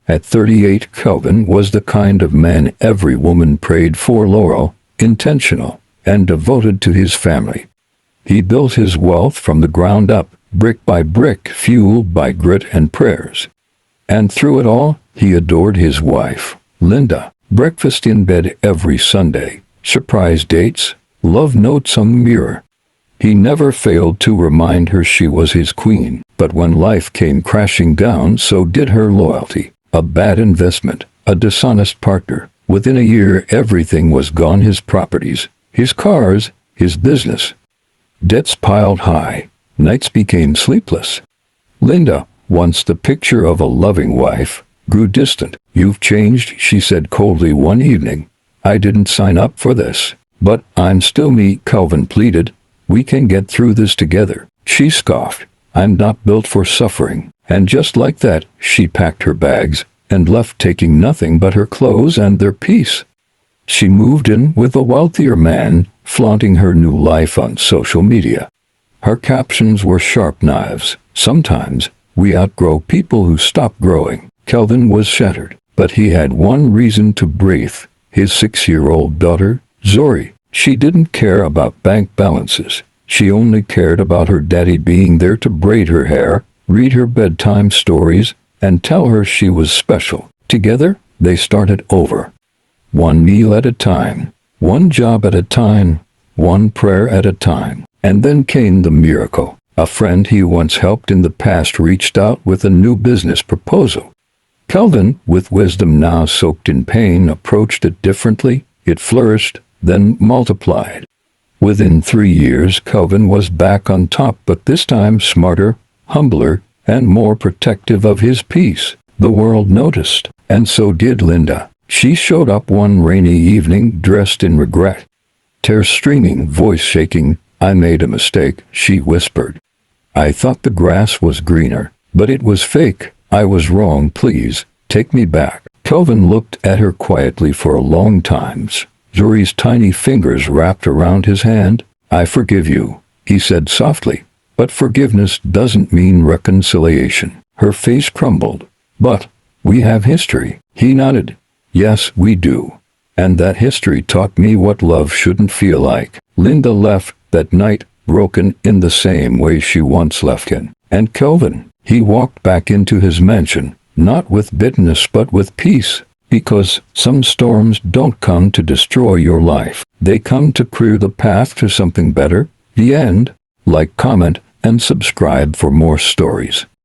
At 38, Kelvin was the kind of man every woman prayed for: loyal, intentional, and devoted to his family. He built his wealth from the ground up, brick by brick, fueled by grit and prayers. And through it all, he adored his wife, Linda. Breakfast in bed every Sunday, surprise dates, love notes on the mirror. He never failed to remind her she was his queen. But when life came crashing down, so did her loyalty. A bad investment, a dishonest partner. Within a year, everything was gone: his properties, his cars, his business. Debts piled high. Nights became sleepless. Linda, once the picture of a loving wife, grew distant. "You've changed," she said coldly one evening. "I didn't sign up for this." "But I'm still me," Kelvin pleaded. "We can get through this together." She scoffed. "I'm not built for suffering." And just like that, she packed her bags and left, taking nothing but her clothes and their peace. She moved in with a wealthier man, flaunting her new life on social media. Her captions were sharp knives. "Sometimes we outgrow people who stop growing." Kelvin was shattered, but he had one reason to breathe: his 6-year-old daughter, Zori. She didn't care about bank balances. She only cared about her daddy being there to braid her hair, read her bedtime stories, and tell her she was special. Together, they started over. One meal at a time, one job at a time, one prayer at a time. And then came the miracle. A friend he once helped in the past reached out with a new business proposal. Kelvin, with wisdom now soaked in pain, approached it differently. It flourished, then multiplied. Within 3 years, Kelvin was back on top, but this time smarter, humbler, and more protective of his peace. The world noticed, and so did Linda. She showed up one rainy evening dressed in regret. Tears streaming, voice shaking. "I made a mistake," she whispered. "I thought the grass was greener, but it was fake. I was wrong. Please, take me back." Kelvin looked at her quietly for a long time. Zori's tiny fingers wrapped around his hand. "I forgive you," he said softly. "But forgiveness doesn't mean reconciliation." Her face crumbled. "But we have history." He nodded. "Yes, we do. And that history taught me what love shouldn't feel like." Linda left that night, broken in the same way she once left him. And Kelvin, he walked back into his mansion, not with bitterness but with peace. Because some storms don't come to destroy your life. They come to clear the path to something better. The end. Like, comment, and subscribe for more stories.